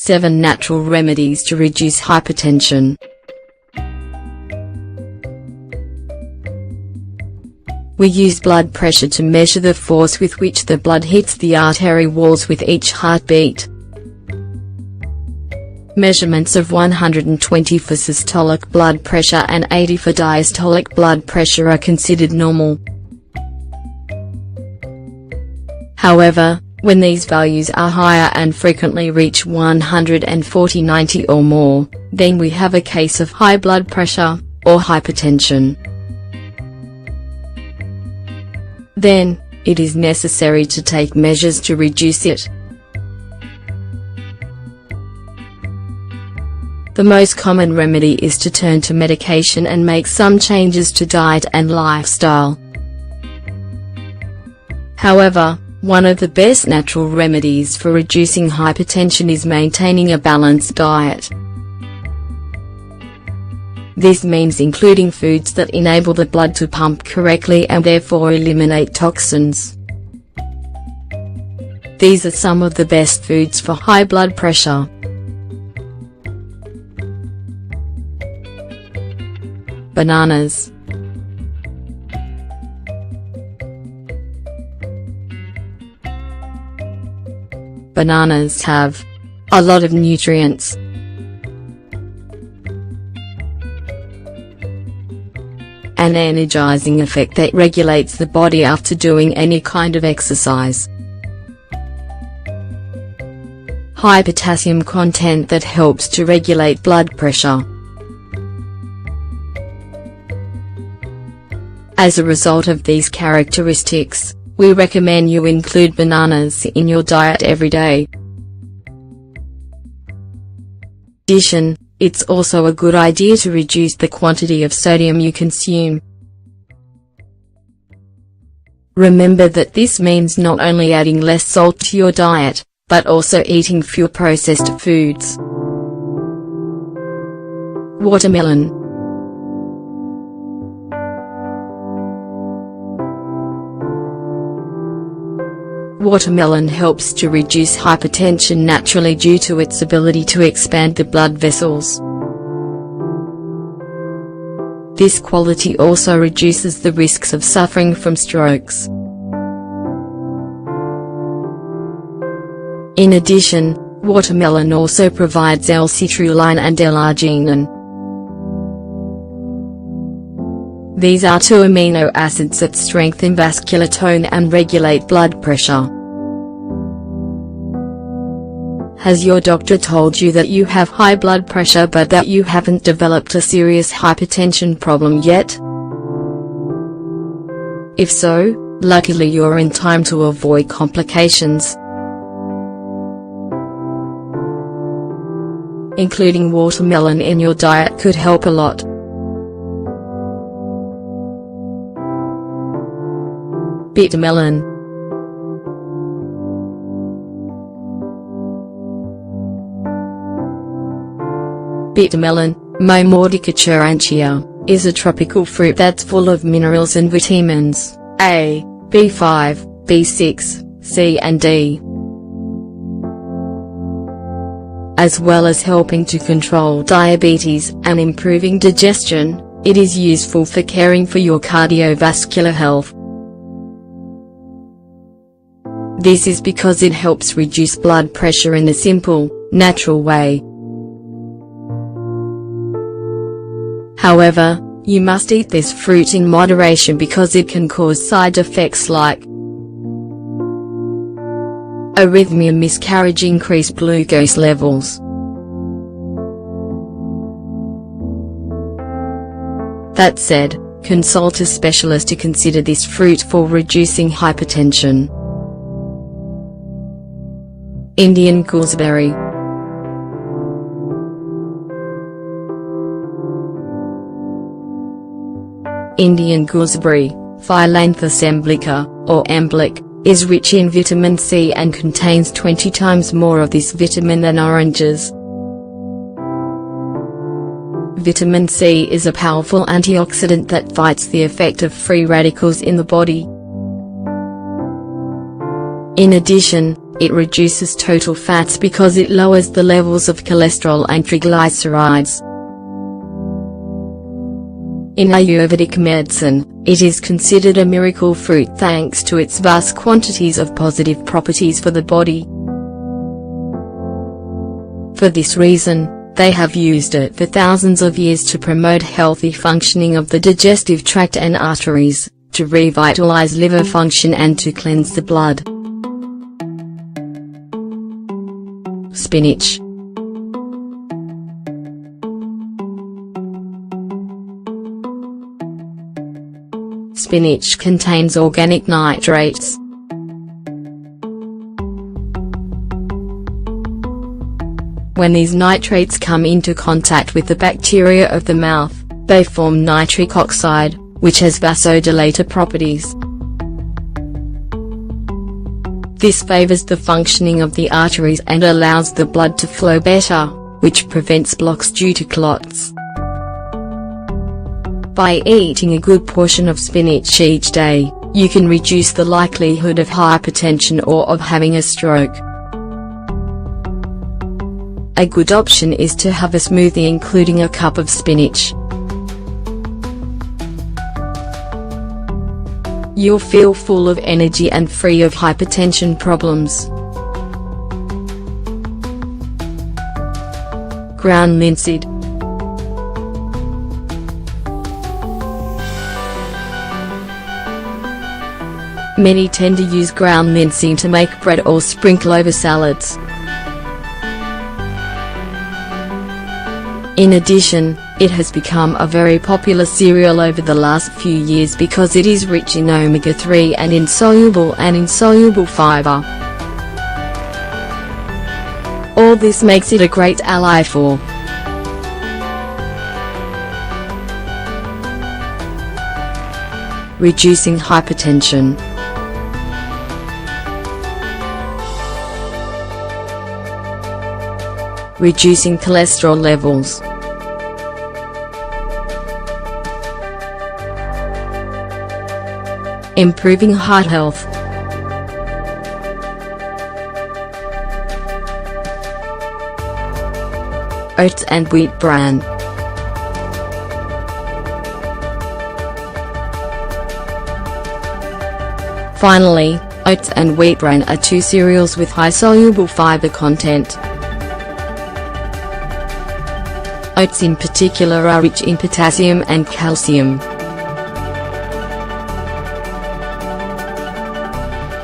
7 Natural remedies to reduce hypertension. We use blood pressure to measure the force with which the blood hits the artery walls with each heartbeat. Measurements of 120 for systolic blood pressure and 80 for diastolic blood pressure are considered normal. However, when these values are higher and frequently reach 140/90 or more, then we have a case of high blood pressure, or hypertension. Then, it is necessary to take measures to reduce it. The most common remedy is to turn to medication and make some changes to diet and lifestyle. However, one of the best natural remedies for reducing hypertension is maintaining a balanced diet. This means including foods that enable the blood to pump correctly and therefore eliminate toxins. These are some of the best foods for high blood pressure. Bananas. Bananas have a lot of nutrients. An energizing effect that regulates the body after doing any kind of exercise. High potassium content that helps to regulate blood pressure. As a result of these characteristics, we recommend you include bananas in your diet every day. In addition, it's also a good idea to reduce the quantity of sodium you consume. Remember that this means not only adding less salt to your diet, but also eating fewer processed foods. Watermelon. Watermelon helps to reduce hypertension naturally due to its ability to expand the blood vessels. This quality also reduces the risks of suffering from strokes. In addition, watermelon also provides L-citrulline and L-arginine. These are 2 amino acids that strengthen vascular tone and regulate blood pressure. Has your doctor told you that you have high blood pressure but that you haven't developed a serious hypertension problem yet? If so, luckily you're in time to avoid complications. Including watermelon in your diet could help a lot. Bitter melon. Bitter melon, Momordica charantia, is a tropical fruit that's full of minerals and vitamins A, B5, B6, C and D. As well as helping to control diabetes and improving digestion, it is useful for caring for your cardiovascular health. This is because it helps reduce blood pressure in a simple, natural way. However, you must eat this fruit in moderation because it can cause side effects like arrhythmia, miscarriage, increased glucose levels. That said, consult a specialist to consider this fruit for reducing hypertension. Indian gooseberry. Indian gooseberry, Phyllanthus emblica, or emblic, is rich in vitamin C and contains 20 times more of this vitamin than oranges. Vitamin C is a powerful antioxidant that fights the effect of free radicals in the body. In addition, It reduces total fats because it lowers the levels of cholesterol and triglycerides. In Ayurvedic medicine, it is considered a miracle fruit thanks to its vast quantities of positive properties for the body. For this reason, they have used it for thousands of years to promote healthy functioning of the digestive tract and arteries, to revitalize liver function and to cleanse the blood. Spinach. Spinach contains organic nitrates. When these nitrates come into contact with the bacteria of the mouth, they form nitric oxide, which has vasodilator properties. This favors the functioning of the arteries and allows the blood to flow better, which prevents blocks due to clots. By eating a good portion of spinach each day, you can reduce the likelihood of hypertension or of having a stroke. A good option is to have a smoothie including a cup of spinach. You'll feel full of energy and free of hypertension problems. Ground linseed. Many tend to use ground linseed to make bread or sprinkle over salads. In addition, it has become a very popular cereal over the last few years because it is rich in omega-3 and insoluble fiber. All this makes it a great ally for reducing hypertension, reducing cholesterol levels, improving heart health, oats and wheat bran. Finally, oats and wheat bran are two cereals with high soluble fiber content. Oats in particular are rich in potassium and calcium.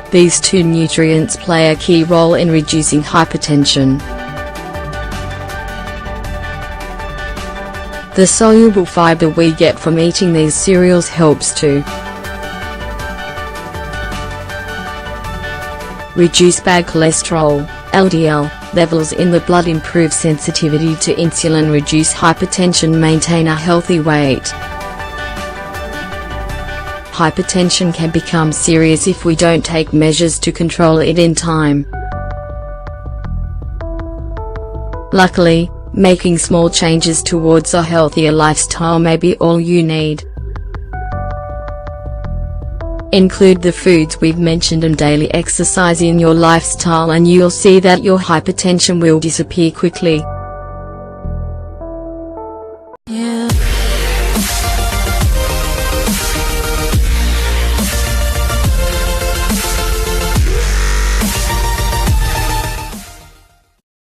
These two nutrients play a key role in reducing hypertension. The soluble fiber we get from eating these cereals helps to reduce bad cholesterol, LDL, levels in the blood, improve sensitivity to insulin, reduce hypertension, maintain a healthy weight. Hypertension can become serious if we don't take measures to control it in time. Luckily, making small changes towards a healthier lifestyle may be all you need. Include the foods we've mentioned and daily exercise in your lifestyle and you'll see that your hypertension will disappear quickly.